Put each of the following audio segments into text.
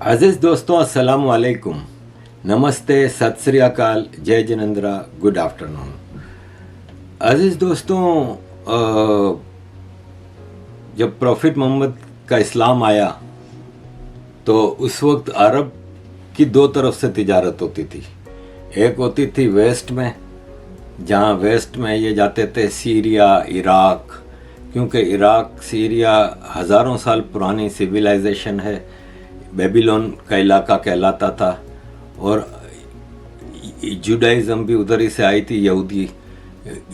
अजीज दोस्तों, अस्सलाम वालेकुम, नमस्ते, सत श्री अकाल, जय जिनेंद्रा, गुड आफ्टरनून। अजीज दोस्तों, जब प्रॉफिट मोहम्मद का इस्लाम आया तो उस वक्त अरब की दो तरफ से तिजारत होती थी। एक होती थी वेस्ट में, जहाँ वेस्ट में ये जाते थे सीरिया, इराक, क्योंकि इराक सीरिया हज़ारों साल पुरानी सिविलाइजेशन है, बेबीलोन का इलाका कहलाता था। और जुडाइज़म भी उधर ही से आई थी, यहूदी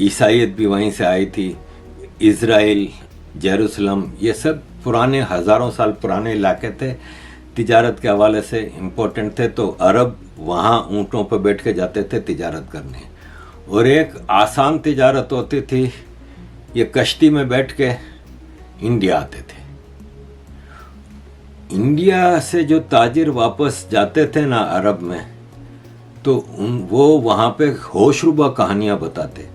ईसाईयत भी वहीं से आई थी। इज़राइल, जेरूसलम, ये सब पुराने हज़ारों साल पुराने इलाके थे, तिजारत के हवाले से इम्पोर्टेंट थे। तो अरब वहाँ ऊँटों पर बैठ के जाते थे तिजारत करने। और एक आसान तिजारत होती थी, ये कश्ती में बैठ के इंडिया आते थे। इंडिया से जो ताजिर वापस जाते थे ना अरब में, तो वो वहाँ पे होशरुबा कहानियाँ बताते।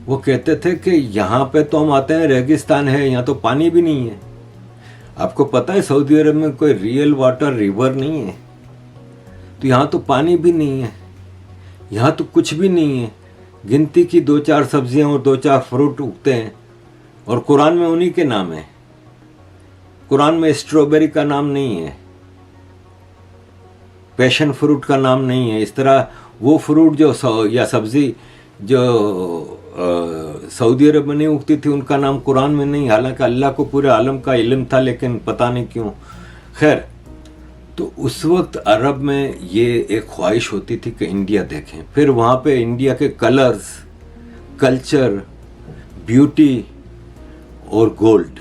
वो कहते थे कि यहाँ पे तो हम आते हैं, रेगिस्तान है, यहाँ तो पानी भी नहीं है। आपको पता है सऊदी अरब में कोई रियल वाटर रिवर नहीं है, तो यहाँ तो पानी भी नहीं है, यहाँ तो कुछ भी नहीं है। गिनती की 2-4 सब्जियाँ और 2-4 फ्रूट उगते हैं, और कुरान में उन्हीं के नाम है। कुरान में स्ट्रॉबेरी का नाम नहीं है, पैशन फ्रूट का नाम नहीं है। इस तरह वो फ्रूट जो या सब्जी जो सऊदी अरब में नहीं उगती थी, उनका नाम कुरान में नहीं। हालांकि अल्लाह को पूरे आलम का इल्म था, लेकिन पता नहीं क्यों। खैर, तो उस वक्त अरब में ये एक ख्वाहिश होती थी कि इंडिया देखें। फिर वहाँ पे इंडिया के कलर्स, कल्चर, ब्यूटी और गोल्ड,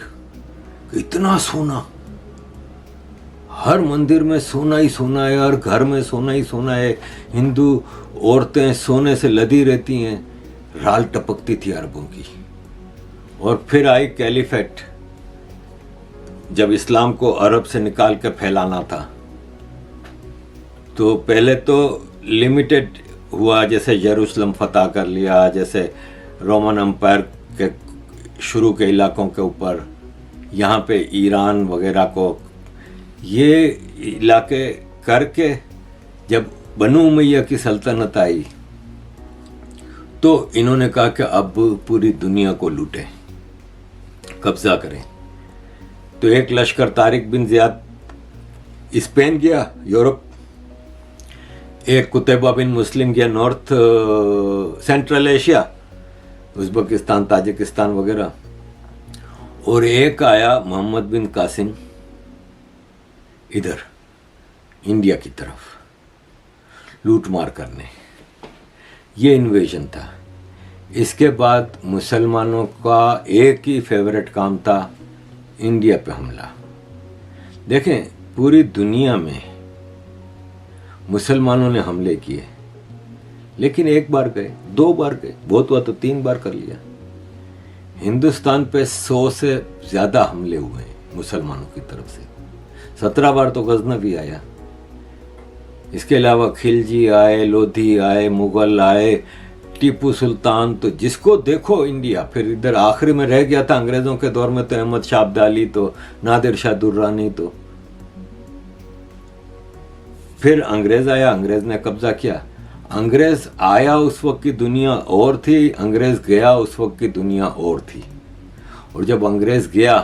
इतना सोना, हर मंदिर में सोना ही सोना है, हर घर में सोना ही सोना है। हिंदू औरतें सोने से लदी रहती हैं, राल टपकती थी अरबों की। और फिर आई कैलिफेट, जब इस्लाम को अरब से निकाल के फैलाना था। तो पहले तो लिमिटेड हुआ, जैसे यरूशलेम फतह कर लिया, जैसे रोमन एम्पायर के शुरू के इलाकों के ऊपर, यहाँ पे ईरान वगैरह को, ये इलाके करके जब बनु उमैया की सल्तनत आई तो इन्होंने कहा कि अब पूरी दुनिया को लूटें, कब्जा करें। तो एक लश्कर तारिक बिन ज़ियाद स्पेन गया, यूरोप। एक कुतैबा बिन मुस्लिम गया north central Asia, Uzbekistan, Tajikistan वगैरह। और एक आया मोहम्मद बिन कासिम इधर इंडिया की तरफ लूट मार करने। ये इन्वेजन था। इसके बाद मुसलमानों का एक ही फेवरेट काम था, इंडिया पे हमला। देखें, पूरी दुनिया में मुसलमानों ने हमले किए, लेकिन एक बार गए, 2 बार गए, बहुत हुआ तो 3 बार कर लिया। हिंदुस्तान पे 100 से ज़्यादा हमले हुए हैं मुसलमानों की तरफ से। 17 बार तो गजनवी आया। इसके अलावा खिलजी आए, लोधी आए, मुगल आए, टीपू सुल्तान, तो जिसको देखो इंडिया। फिर इधर आखिरी में रह गया था अंग्रेज़ों के दौर में तो अहमद शाह अब्दाली, तो नादिर शाह दुर्रानी। तो फिर अंग्रेज़ आया, अंग्रेज़ ने कब्जा किया। अंग्रेज़ आया उस वक्त की दुनिया और थी, अंग्रेज़ गया उस वक्त की दुनिया और थी। और जब अंग्रेज़ गया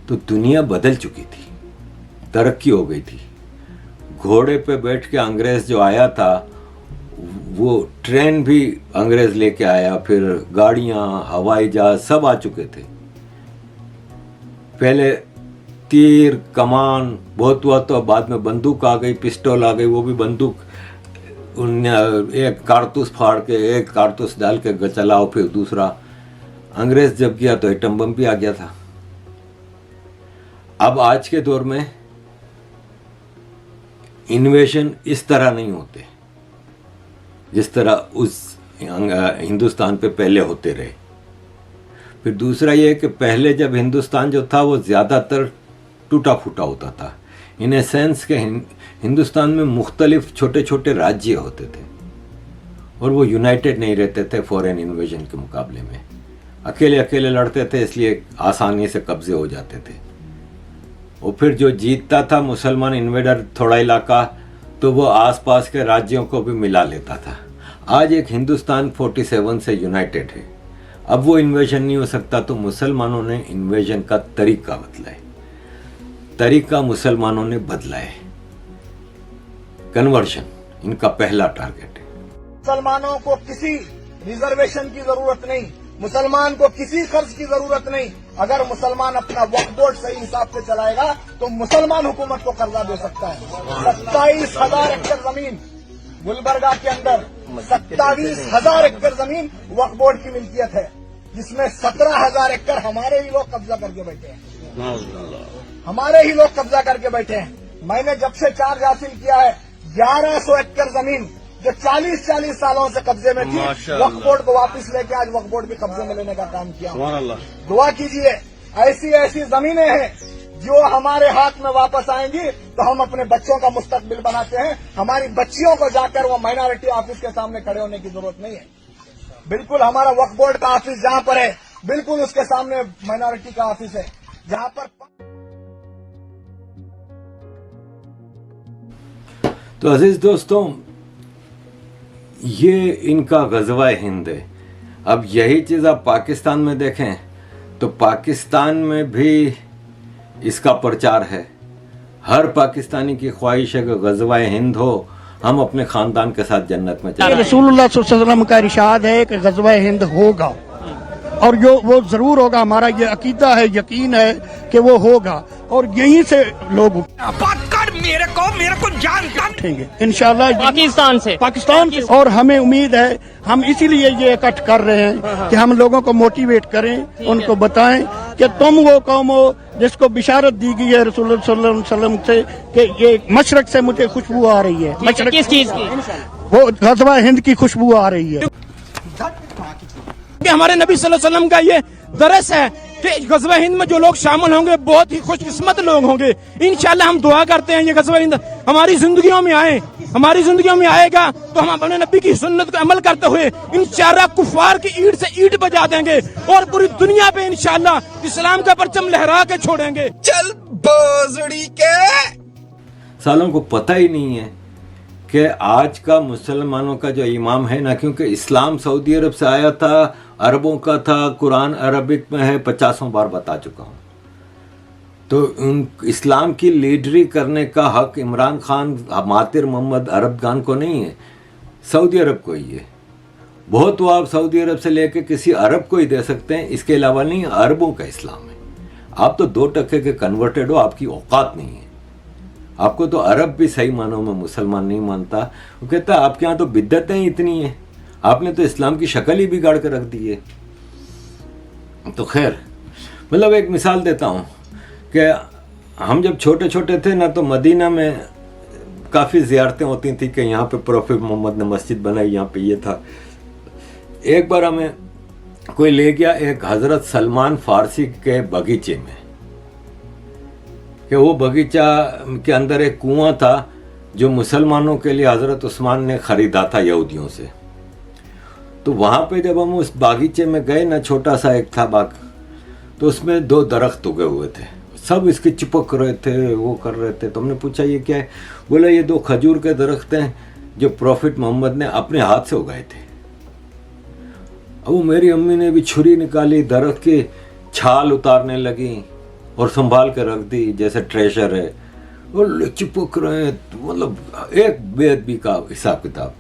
तो दुनिया बदल चुकी थी, तरक्की हो गई थी। घोड़े पे बैठ के अंग्रेज़ जो आया था, वो ट्रेन भी अंग्रेज़ लेके आया, फिर गाड़ियाँ, हवाई जहाज सब आ चुके थे। पहले तीर, कमान, बहुत हुआ तो बाद में बंदूक आ गई, पिस्टल आ गई। वो भी बंदूक एक कारतूस फाड़ के, एक कारतूस डाल के चलाओ, फिर दूसरा। अंग्रेज़ जब गया तो एटम बम भी आ गया था। अब आज के दौर में इन्वेशन इस तरह नहीं होते जिस तरह उस हिंदुस्तान पे पहले होते रहे। फिर दूसरा ये कि पहले जब हिंदुस्तान जो था वो ज़्यादातर टूटा फूटा होता था, इन ए सेंस के हिंदुस्तान में मुख्तलिफ छोटे छोटे राज्य होते थे और वो यूनाइटेड नहीं रहते थे फॉरेन इन्वेजन के मुकाबले में। अकेले अकेले लड़ते थे, इसलिए आसानी से कब्जे हो जाते थे। और फिर जो जीतता था मुसलमान इन्वेडर थोड़ा इलाका, तो वो आसपास के राज्यों को भी मिला लेता था। आज एक हिंदुस्तान 47 से यूनाइटेड है। अब वो इन्वेजन नहीं हो सकता, तो मुसलमानों ने इन्वेजन का तरीका बदला है। तरीका मुसलमानों ने बदला है। कन्वर्शन इनका पहला टारगेट है। मुसलमानों को किसी रिजर्वेशन की जरूरत नहीं, मुसलमान को किसी खर्च की जरूरत नहीं। अगर मुसलमान अपना वक्फ बोर्ड सही हिसाब से चलाएगा तो मुसलमान हुकूमत को कर्जा दे सकता है। 27,000 एकड़ जमीन गुलबर्गा के अंदर 27,000 एकड़ जमीन वक्फ बोर्ड की मिल्कियत है, जिसमें 17,000 एकड़ हमारे ही लोग कब्जा करके बैठे हैं। हमारे ही लोग कब्जा करके बैठे हैं। मैंने जब से चार्ज हासिल किया है 1100 एकड़ जमीन जो 40-40 सालों से कब्जे में थी, वक्फ बोर्ड को वापस लेके आज वक्फ बोर्ड भी कब्जे में लेने का काम किया। दुआ कीजिए, ऐसी ऐसी जमीनें हैं जो हमारे हाथ में वापस आएंगी तो हम अपने बच्चों का मुस्तकबिल बनाते हैं। हमारी बच्चियों को जाकर वो माइनॉरिटी ऑफिस के सामने खड़े होने की जरूरत नहीं है। बिल्कुल हमारा वक्फ बोर्ड का ऑफिस जहां पर है, बिल्कुल उसके सामने माइनॉरिटी का ऑफिस है, जहां पर। तो अजीज दोस्तों, ये इनका गज़वा हिंद है। अब यही चीज़ आप पाकिस्तान में देखें तो पाकिस्तान में भी इसका प्रचार है। हर पाकिस्तानी की ख्वाहिश है कि गज़वा हिंद हो, हम अपने ख़ानदान के साथ जन्नत में चले। रसूलुल्लाह सल्लल्लाहु अलैहि वसल्लम का इरशाद है कि गज़वा हिंद होगा, और जो वो जरूर होगा। हमारा ये अकीदा है, यकीन है कि वो होगा, और यहीं से लोग मेरे को जानता उठेंगे इंशाल्लाह पाकिस्तान से। और हमें उम्मीद है, हम इसीलिए ये इकट्ठ कर रहे हैं कि हम लोगों को मोटिवेट करें, उनको बताएं कि तुम वो कौम हो जिसको बिशारत दी गई है रसूलुल्लाह सल्लल्लाहु अलैहि वसल्लम से कि ये मशरक से मुझे खुशबू आ रही है। मशरक किस चीज की? वो गज़वा हिंद की खुशबू आ रही है। कि हमारे नबी सल्लल्लाहु अलैहि वसल्लम का ये दरस है कि गज़वा हिंद में जो लोग शामिल होंगे बहुत ही खुशकिस्मत लोग होंगे। इंशाल्लाह हम दुआ करते हैं ये गज़वा हिंद हमारी जिंदगियों में आए। हमारी जिंदगियों में आएगा तो हम अपने नबी की सुन्नत को अमल करते हुए इंशाल्लाह कुफार की ईंट से ईंट बजा देंगे और पूरी दुनिया पे इंशाल्लाह इस्लाम का परचम लहरा के छोड़ेंगे। चल बोजड़ी के सालों को पता ही नहीं है कि आज का मुसलमानों का जो इमाम है ना, क्योंकि इस्लाम सऊदी अरब से आया था, अरबों का था, कुरान अरबिक में है, 50 बार बता चुका हूँ। तो उन इस्लाम की लीडरी करने का हक इमरान खान, मातिर मोहम्मद अरब खान को नहीं है, सऊदी अरब को ही है। बहुत वो आप सऊदी अरब से लेके किसी अरब को ही दे सकते हैं, इसके अलावा नहीं। अरबों का इस्लाम है। आप तो 2% के कन्वर्टेड हो, आपकी औकात नहीं है। आपको तो अरब भी सही मानों में मुसलमान नहीं मानता। वो कहता है आपके यहाँ तो बिद्दतें इतनी हैं, आपने तो इस्लाम की शक्ल ही बिगाड़ कर रख दी है। तो खैर, मतलब एक मिसाल देता हूँ कि हम जब छोटे छोटे थे ना, तो मदीना में काफ़ी ज़ियारतें होती थी कि यहाँ पे प्रोफेट मोहम्मद ने मस्जिद बनाई, यहाँ पे ये था। एक बार हमें कोई ले गया एक हज़रत सलमान फ़ारसी के बगीचे में, कि वो बगीचा के अंदर एक कुआं था जो मुसलमानों के लिए हज़रत उस्मान ने ख़रीदा था यहूदियों से। तो वहाँ पे जब हम उस बागीचे में गए ना, छोटा सा एक था बाग, तो उसमें 2 दरख्त उगे हुए थे, सब इसके चिपक रहे थे, वो कर रहे थे। तो हमने पूछा ये क्या है? बोला ये 2 खजूर के दरख्त हैं जो प्रॉफिट मोहम्मद ने अपने हाथ से उगाए थे। अब वो मेरी अम्मी ने भी छुरी निकाली, दरख्त की छाल उतारने लगी और संभाल कर रख दी जैसे ट्रेजर है, और चिपक रहे हैं, मतलब एक बेअदबी का हिसाब किताब।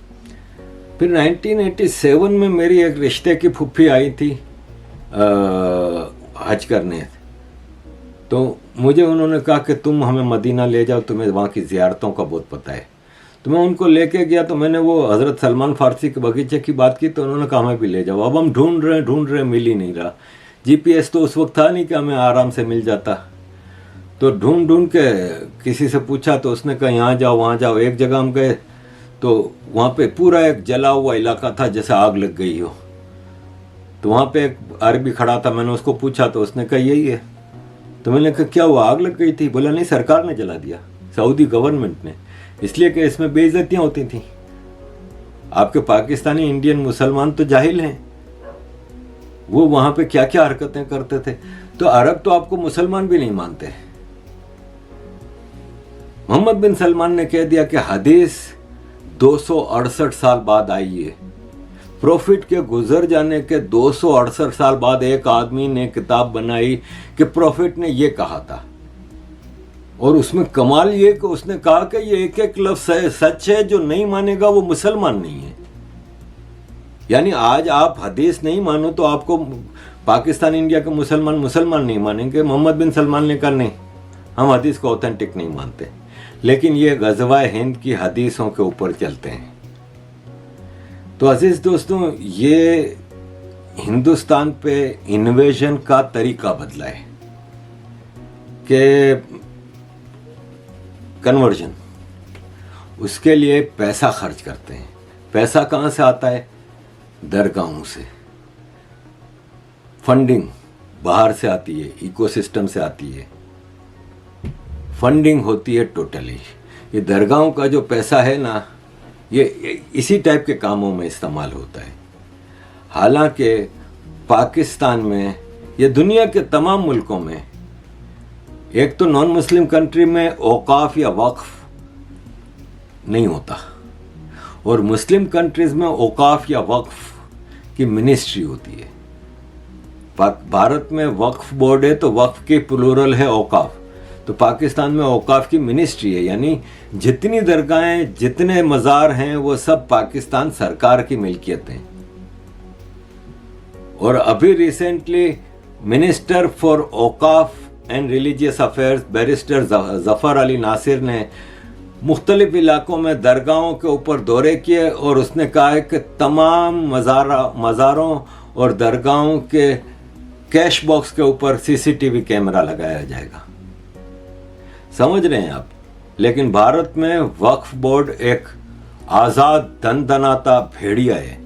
फिर 1987 में मेरी एक रिश्ते की फुफ्फी आई थी हज करने, तो मुझे उन्होंने कहा कि तुम हमें मदीना ले जाओ, तुम्हें वहाँ की ज़ियारतों का बहुत पता है। तो मैं उनको लेके गया, तो मैंने वो हज़रत सलमान फ़ारसी के बगीचे की बात की, तो उन्होंने कहा हमें भी ले जाओ। अब हम ढूंढ रहे मिल ही नहीं रहा। GPS तो उस वक्त था नहीं कि हमें आराम से मिल जाता। तो ढूंढ के किसी से पूछा, तो उसने कहा यहाँ जाओ वहाँ जाओ। एक जगह हम गए तो वहाँ पे पूरा एक जला हुआ इलाका था, जैसे आग लग गई हो। तो वहाँ पे एक अरबी खड़ा था, मैंने उसको पूछा तो उसने कहा यही है। तो मैंने कहा क्या हुआ, आग लग गई थी? बोला नहीं, सरकार ने जला दिया, सऊदी गवर्नमेंट ने, इसलिए कि इसमें बेइज्जतियाँ होती थी। आपके पाकिस्तानी इंडियन मुसलमान तो जाहिल हैं, वो वहाँ पे क्या क्या हरकतें करते थे। तो अरब तो आपको मुसलमान भी नहीं मानते, मोहम्मद बिन सलमान ने कह दिया कि हदीस 268 साल बाद आई है। प्रॉफिट के गुजर जाने के 268 साल बाद एक आदमी ने किताब बनाई कि प्रॉफिट ने ये कहा था, और उसमें कमाल ये कि उसने कहा कि ये एक एक लफ्ज सच है, जो नहीं मानेगा वो मुसलमान नहीं है। यानी आज आप हदीस नहीं मानो तो आपको पाकिस्तान इंडिया के मुसलमान नहीं मानेंगे। मोहम्मद बिन सलमान ने कहा नहीं, हम हदीस को ऑथेंटिक नहीं मानते, लेकिन ये गज़वा हिंद की हदीसों के ऊपर चलते हैं। तो अजीज दोस्तों, ये हिंदुस्तान पे इन्वेजन का तरीका बदला है कि कन्वर्जन, उसके लिए पैसा खर्च करते हैं। पैसा कहाँ से आता है? दरगाहों से। फंडिंग बाहर से आती है, इकोसिस्टम से आती है, फंडिंग होती है टोटली। ये दरगाहों का जो पैसा है ना, ये इसी टाइप के कामों में इस्तेमाल होता है। हालांकि पाकिस्तान में, ये दुनिया के तमाम मुल्कों में, एक तो नॉन मुस्लिम कंट्री में औकाफ या वक्फ नहीं होता, और मुस्लिम कंट्रीज में औकाफ या वक्फ की मिनिस्ट्री होती है। भारत में वक्फ बोर्ड है तो वक्फ की प्लूरल है औकाफ, तो पाकिस्तान में औकाफ की मिनिस्ट्री है। यानी जितनी दरगाहें, जितने मज़ार हैं, वो सब पाकिस्तान सरकार की मिल्कियत हैं। और अभी रिसेंटली मिनिस्टर फॉर औकाफ and religious affairs barrister Zafar Ali Nasir ने मुख्तलिफ इलाकों में दरगाहों के ऊपर दौरे किए, और उसने कहा है कि तमाम मज़ारों और दरगाहों के कैश बॉक्स के ऊपर CCTV कैमरा लगाया जाएगा। समझ रहे हैं आप? लेकिन भारत में वक्फ बोर्ड एक आज़ाद दनदनाता भेड़िया है,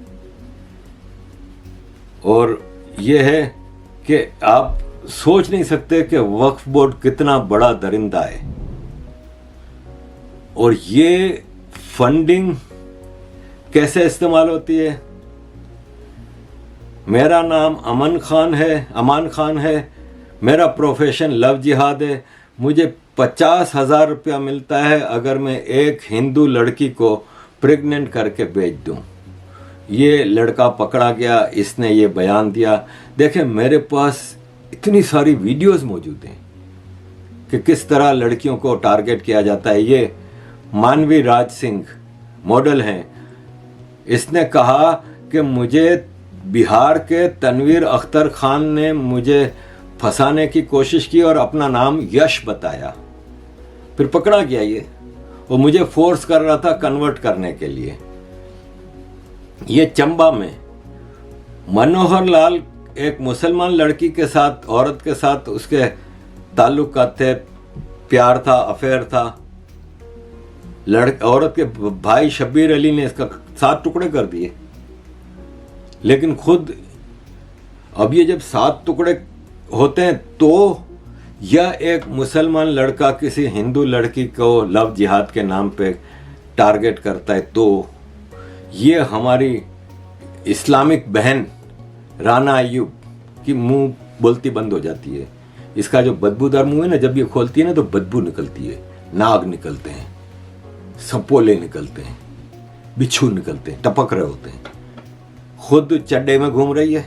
और यह है कि आप सोच नहीं सकते कि वक्फ बोर्ड कितना बड़ा दरिंदा है। और ये फंडिंग कैसे इस्तेमाल होती है? मेरा नाम अमान खान है, मेरा प्रोफेशन लव जिहाद है। मुझे 50,000 रुपया मिलता है अगर मैं एक हिंदू लड़की को प्रेग्नेंट करके बेच दूं। ये लड़का पकड़ा गया, इसने ये बयान दिया। देखें, मेरे पास इतनी सारी वीडियोस मौजूद हैं कि किस तरह लड़कियों को टारगेट किया जाता है। ये मानवी राज सिंह मॉडल हैं, इसने कहा कि मुझे बिहार के तनवीर अख्तर खान ने मुझे फंसाने की कोशिश की और अपना नाम यश बताया, फिर पकड़ा गया ये, और मुझे फोर्स कर रहा था कन्वर्ट करने के लिए। ये चंबा में मनोहर लाल एक मुसलमान लड़की के साथ, औरत के साथ उसके ताल्लुकात थे, प्यार था, अफेयर था। औरत के भाई शब्बीर अली ने इसका 7 टुकड़े कर दिए। लेकिन खुद अब ये जब 7 टुकड़े होते हैं तो, या एक मुसलमान लड़का किसी हिंदू लड़की को लव जिहाद के नाम पे टारगेट करता है, तो ये हमारी इस्लामिक बहन राना अय्यूब की मुंह बोलती बंद हो जाती है। इसका जो बदबूदार मुंह है ना, जब ये खोलती है ना तो बदबू निकलती है, नाग निकलते हैं, सपोले निकलते हैं, बिच्छू निकलते हैं, टपक रहे होते हैं। खुद चड्डे में घूम रही है,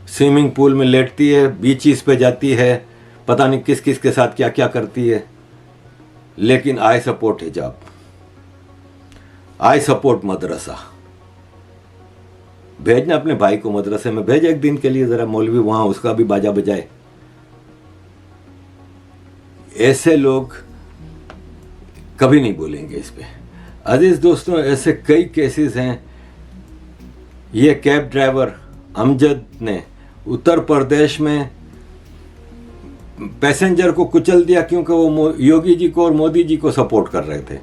स्विमिंग पूल में लेटती है, बीचीज पे जाती है, पता नहीं किस किस के साथ क्या क्या करती है। लेकिन आई सपोर्ट हिजाब, आई सपोर्ट मदरसा। भेजना अपने भाई को मदरसे में, भेज एक दिन के लिए, जरा मौलवी वहां उसका भी बाजा बजाए। ऐसे लोग कभी नहीं बोलेंगे इस पे। अजीज दोस्तों, ऐसे कई केसेस हैं। ये कैब ड्राइवर अमजद ने उत्तर प्रदेश में पैसेंजर को कुचल दिया क्योंकि वो योगी जी को और मोदी जी को सपोर्ट कर रहे थे।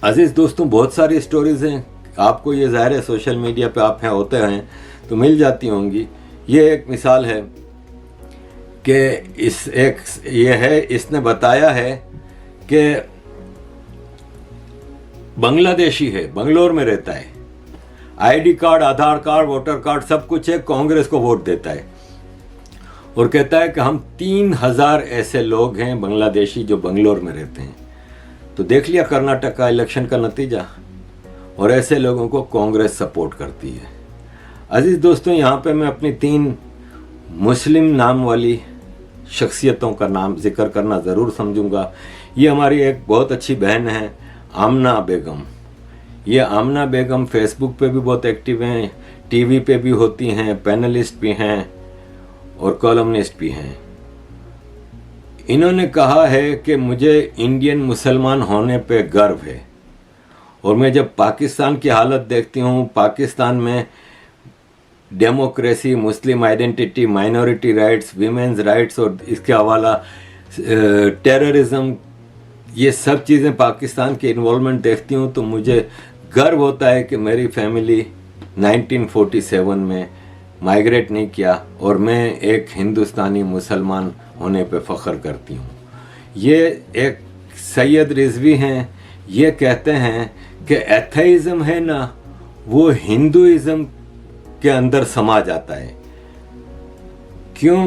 अजीज दोस्तों, बहुत सारी स्टोरीज हैं, आपको ये ज़ाहिर है सोशल मीडिया पे आप हैं होते हैं तो मिल जाती होंगी। ये एक मिसाल है कि इसने बताया है कि बांग्लादेशी है, बंगलोर में रहता है, आईडी कार्ड, आधार कार्ड, वोटर कार्ड सब कुछ है, कांग्रेस को वोट देता है। और कहता है कि हम 3000 ऐसे लोग हैं बांग्लादेशी जो बंगलोर में रहते हैं। तो देख लिया कर्नाटक का इलेक्शन का नतीजा, और ऐसे लोगों को कांग्रेस सपोर्ट करती है। अजीज दोस्तों, यहाँ पे मैं अपनी 3 मुस्लिम नाम वाली शख्सियतों का नाम जिक्र करना ज़रूर समझूंगा। ये हमारी एक बहुत अच्छी बहन है आमना बेगम। ये आमना बेगम फेसबुक पे भी बहुत एक्टिव हैं, टीवी पे भी होती हैं, पैनलिस्ट भी हैं और कॉलमनिस्ट भी हैं। इन्होंने कहा है कि मुझे इंडियन मुसलमान होने पे गर्व है, और मैं जब पाकिस्तान की हालत देखती हूँ, पाकिस्तान में democracy, Muslim identity, minority rights, women's rights और इसके हवाला टेररिज्म, ये सब चीज़ें पाकिस्तान के इन्वॉल्वमेंट देखती हूँ तो मुझे गर्व होता है कि मेरी फैमिली 1947 में माइग्रेट नहीं किया और मैं एक हिंदुस्तानी मुसलमान होने पे फ़ख्र करती हूँ। ये एक सैयद रिजवी हैं, ये कहते हैं कि एथेइज़म है ना, वो हिंदुइज़्म के अंदर समा जाता है। क्यों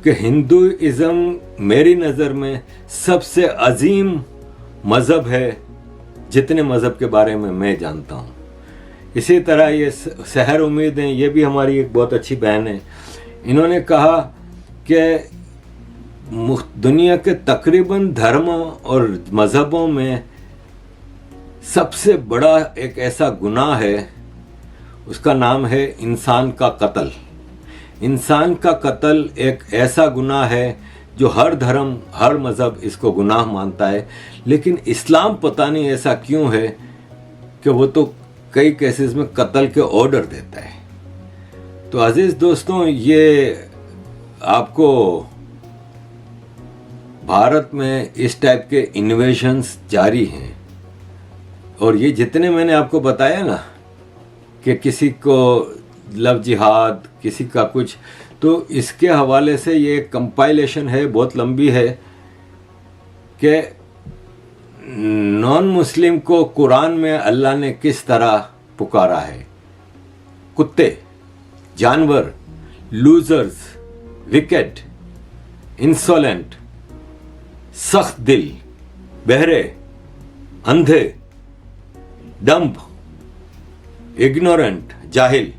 कि हिंदुइज़्म मेरी नज़र में सबसे अजीम मज़हब है जितने मज़हब के बारे में मैं जानता हूँ। इसी तरह ये सहर उम्मीद हैं, ये भी हमारी एक बहुत अच्छी बहन है। इन्होंने कहा कि दुनिया के तकरीबन धर्म और मज़हबों में सबसे बड़ा एक ऐसा गुनाह है, उसका नाम है इंसान का कत्ल। इंसान का कत्ल एक ऐसा गुनाह है जो हर धर्म, हर मज़हब इसको गुनाह मानता है, लेकिन इस्लाम पता नहीं ऐसा क्यों है कि वो तो कई केसेस में कत्ल के ऑर्डर देता है। तो अजीज़ दोस्तों, ये आपको भारत में इस टाइप के इन्वेशंस जारी हैं, और ये जितने मैंने आपको बताया ना कि किसी को लव जिहाद, किसी का कुछ, तो इसके हवाले से ये कंपाइलेशन है, बहुत लंबी है, कि नॉन मुस्लिम को कुरान में अल्लाह ने किस तरह पुकारा है। कुत्ते, जानवर, लूजर्स, विकेट, इंसोलेंट, सख्त दिल, बहरे, अंधे, डंप, इग्नोरेंट, जाहिल,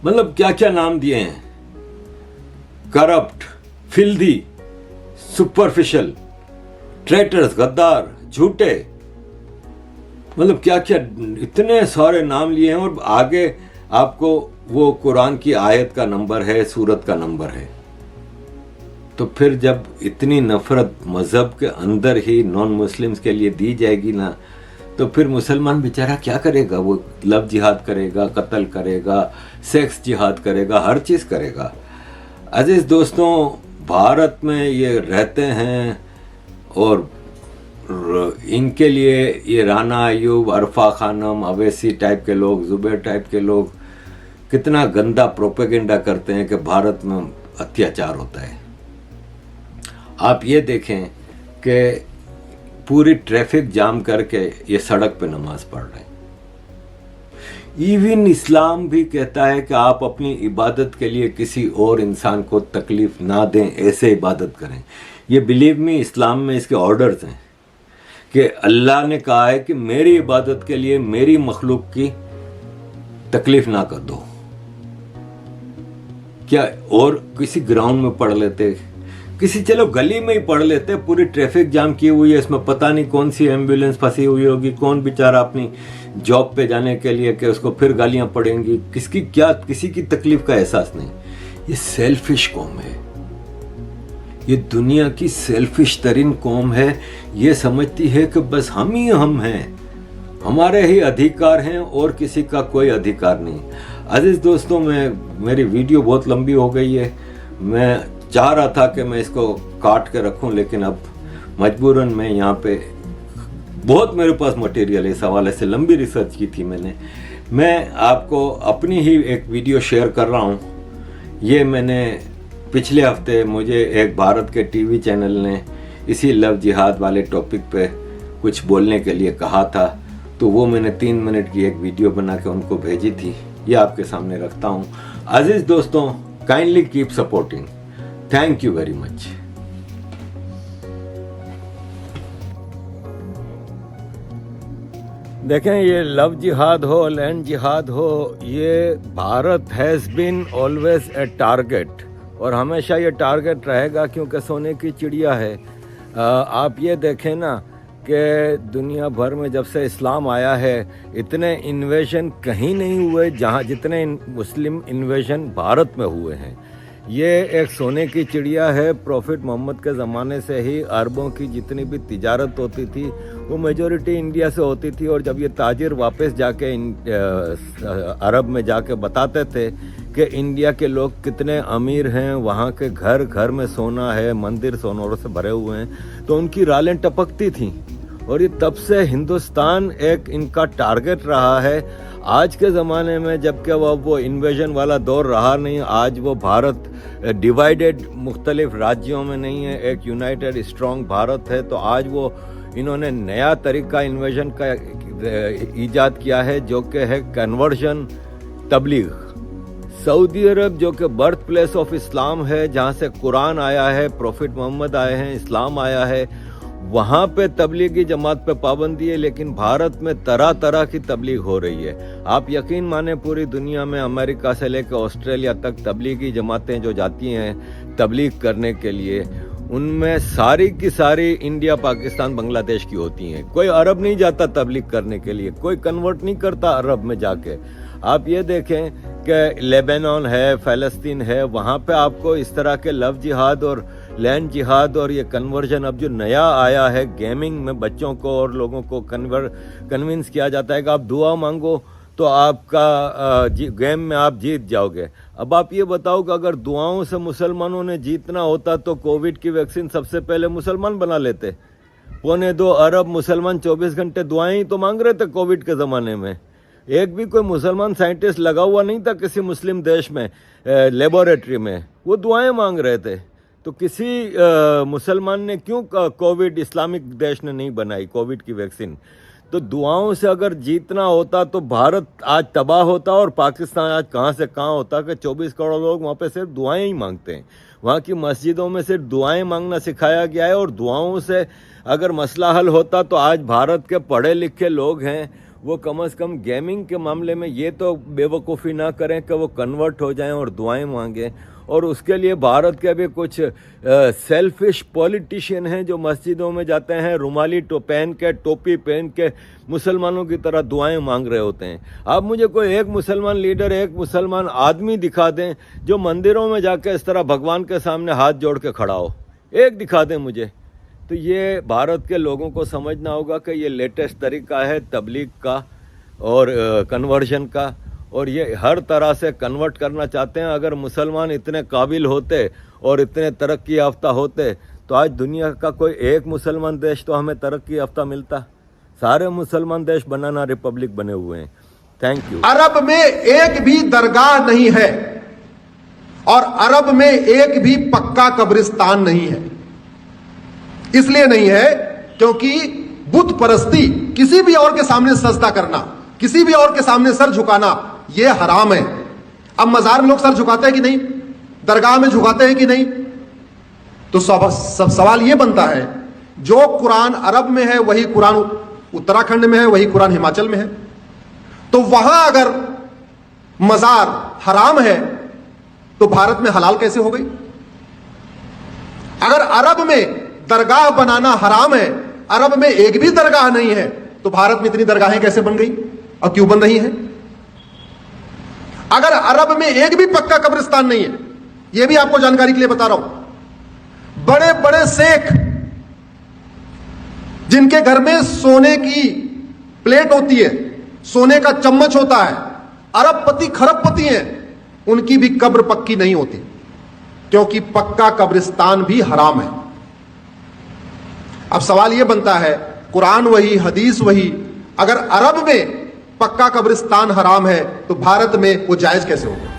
मतलब क्या क्या नाम दिए हैं। करप्ट, फिल्दी, सुपरफिशियल, ट्रेटर्स, गद्दार, झूठे, मतलब क्या क्या इतने सारे नाम लिए हैं, और आगे आपको वो कुरान की आयत का नंबर है, सूरत का नंबर है। तो फिर जब इतनी नफरत मज़हब के अंदर ही नॉन मुस्लिम्स के लिए दी जाएगी ना, तो फिर मुसलमान बेचारा क्या करेगा? वो लव जिहाद करेगा, कत्ल करेगा, सेक्स जिहाद करेगा, हर चीज़ करेगा। अजीज़ दोस्तों, भारत में ये रहते हैं और इनके लिए ये राना अयूब, अरफा खानम, अवैसी टाइप के लोग, जुबैर टाइप के लोग कितना गंदा प्रोपेगेंडा करते हैं कि भारत में अत्याचार होता है। आप ये देखें कि पूरी ट्रैफिक जाम करके ये सड़क पे नमाज पढ़ रहे हैं। इवन इस्लाम भी कहता है कि आप अपनी इबादत के लिए किसी और इंसान को तकलीफ ना दें, ऐसे इबादत करें। ये बिलीव मी, इस्लाम में इसके ऑर्डर्स हैं कि अल्लाह ने कहा है कि मेरी इबादत के लिए मेरी मखलूक की तकलीफ ना कर दो। क्या और किसी ग्राउंड में पढ़ लेते, किसी चलो गली में ही पढ़ लेते, पूरी ट्रैफिक जाम की हुई है, इसमें पता नहीं कौन सी एम्बुलेंस फंसी हुई होगी, कौन बेचारा अपनी जॉब पे जाने के लिए कि उसको फिर गालियां पड़ेंगी, किसकी क्या, किसी की तकलीफ का एहसास नहीं। ये सेल्फिश कौम है, ये दुनिया की सेल्फिश तरीन कौम है। ये समझती है कि बस हम ही हम हैं, हमारे ही अधिकार हैं और किसी का कोई अधिकार नहीं। अजीज दोस्तों, मेरी वीडियो बहुत लंबी हो गई है। मैं चाह रहा था कि मैं इसको काट के रखूं, लेकिन अब मजबूरन मैं यहाँ पे बहुत मेरे पास मटेरियल है, इस हवाले से लंबी रिसर्च की थी मैंने। मैं आपको अपनी ही एक वीडियो शेयर कर रहा हूँ। ये मैंने पिछले हफ्ते, मुझे एक भारत के टीवी चैनल ने इसी लव जिहाद वाले टॉपिक पे कुछ बोलने के लिए कहा था, तो वो मैंने 3 मिनट की एक वीडियो बना के उनको भेजी थी। ये आपके सामने रखता हूँ। अजीज दोस्तों, kindly keep supporting. Thank you very much. देखें, ये लव जिहाद हो, लैंड जिहाद हो, ये Bharat has been always a target और हमेशा ये टारगेट रहेगा, क्योंकि सोने की चिड़िया है। आप ये देखें ना कि दुनिया भर में जब से इस्लाम आया है इतने इन्वेजन कहीं नहीं हुए जहाँ जितने मुस्लिम इन्वेजन भारत में हुए हैं। ये एक सोने की चिड़िया है। प्रॉफिट मोहम्मद के ज़माने से ही अरबों की जितनी भी तिजारत होती थी वो मेजॉरिटी इंडिया से होती थी, और जब ये ताजिर वापस जाके अरब में जाके बताते थे कि इंडिया के लोग कितने अमीर हैं, वहाँ के घर घर में सोना है, मंदिर सोनों से भरे हुए हैं, तो उनकी रालें टपकती थीं। और ये तब से हिंदुस्तान एक इनका टारगेट रहा है। आज के ज़माने में जबकि वो इन्वेजन वाला दौर रहा नहीं, आज वो भारत डिवाइडेड मुख्तलिफ राज्यों में नहीं है, एक यूनाइटेड स्ट्रॉन्ग भारत है। तो आज वो इन्होंने नया तरीका इन्वेजन का ईजाद किया है, जो कि है कन्वर्जन, तबलीग। सऊदी अरब जो कि बर्थ प्लेस ऑफ इस्लाम है, जहाँ से कुरान आया है, प्रॉफिट मोहम्मद आए हैं, इस्लाम आया है, वहाँ पे तबलीगी जमात पे पाबंदी है, लेकिन भारत में तरह तरह की तबलीग हो रही है। आप यकीन माने पूरी दुनिया में अमेरिका से लेकर ऑस्ट्रेलिया तक तबलीगी जमातें जो जाती हैं तबलीग करने के लिए, उनमें सारी की सारी इंडिया, पाकिस्तान, बांग्लादेश की होती हैं। कोई अरब नहीं जाता तबलीग करने के लिए, कोई कन्वर्ट नहीं करता अरब में जाके। आप ये देखें कि लेबनान है, फ़लस्तीन है, वहाँ पे आपको इस तरह के लव जिहाद और लैंड जिहाद और ये कन्वर्जन अब जो नया आया है, गेमिंग में बच्चों को और लोगों को कन्विंस किया जाता है कि आप दुआ मांगो तो आपका गेम में आप जीत जाओगे। अब आप ये बताओ कि अगर दुआओं से मुसलमानों ने जीतना होता तो कोविड की वैक्सीन सबसे पहले मुसलमान बना लेते। 1.25 अरब मुसलमान 24 घंटे दुआएं ही तो मांग रहे थे कोविड के ज़माने में। एक भी कोई मुसलमान साइंटिस्ट लगा हुआ नहीं था किसी मुस्लिम देश में लेबोरेटरी में, वो दुआएं मांग रहे थे। तो किसी मुसलमान ने क्यों कोविड, इस्लामिक देश ने नहीं बनाई कोविड की वैक्सीन? तो दुआओं से अगर जीतना होता तो भारत आज तबाह होता और पाकिस्तान आज कहाँ से कहाँ होता कि 24 करोड़ लोग वहाँ पे सिर्फ दुआएं ही मांगते हैं। वहाँ की मस्जिदों में सिर्फ दुआएं मांगना सिखाया गया है, और दुआओं से अगर मसला हल होता तो आज भारत के पढ़े लिखे लोग हैं वो कम से कम गेमिंग के मामले में ये तो बेवकूफ़ी ना करें कि वो कन्वर्ट हो जाएं और दुआएं मांगें। और उसके लिए भारत के भी कुछ सेल्फिश पॉलिटिशियन हैं जो मस्जिदों में जाते हैं, रुमाली पहन के, टोपी पहन के मुसलमानों की तरह दुआएं मांग रहे होते हैं। आप मुझे कोई एक मुसलमान लीडर, एक मुसलमान आदमी दिखा दें जो मंदिरों में जाकर इस तरह भगवान के सामने हाथ जोड़ के खड़ा हो, एक दिखा दें मुझे। तो ये भारत के लोगों को समझना होगा कि ये लेटेस्ट तरीका है तबलीग का और कन्वर्जन का, और ये हर तरह से कन्वर्ट करना चाहते हैं। अगर मुसलमान इतने काबिल होते और इतने तरक्की याफ्ता होते तो आज दुनिया का कोई एक मुसलमान देश तो हमें तरक्की याफ्ता मिलता। सारे मुसलमान देश बनाना रिपब्लिक बने हुए हैं। Thank you. अरब में एक भी दरगाह नहीं है और अरब में एक भी पक्का कब्रिस्तान नहीं है। इसलिए नहीं है क्योंकि बुत परस्ती, किसी भी और के सामने सजदा करना, किसी भी और के सामने सर झुकाना, यह हराम है। अब मजार में लोग सर झुकाते हैं कि नहीं, दरगाह में झुकाते हैं कि नहीं? तो सवाल यह बनता है, जो कुरान अरब में है वही कुरान उत्तराखंड में है, वही कुरान हिमाचल में है। तो वहां अगर मजार हराम है तो भारत में हलाल कैसे हो गई? अगर अरब में दरगाह बनाना हराम है, अरब में एक भी दरगाह नहीं है, तो भारत में इतनी दरगाहें कैसे बन गई और क्यों बन रही हैं? अगर अरब में एक भी पक्का कब्रिस्तान नहीं है, यह भी आपको जानकारी के लिए बता रहा हूं, बड़े बड़े शेख जिनके घर में सोने की प्लेट होती है, सोने का चम्मच होता है, अरबपति खरबपति हैं, उनकी भी कब्र पक्की नहीं होती, क्योंकि पक्का कब्रिस्तान भी हराम है। अब सवाल यह बनता है, कुरान वही, हदीस वही, अगर अरब में पक्का कब्रिस्तान हराम है तो भारत में वो जायज कैसे होगा?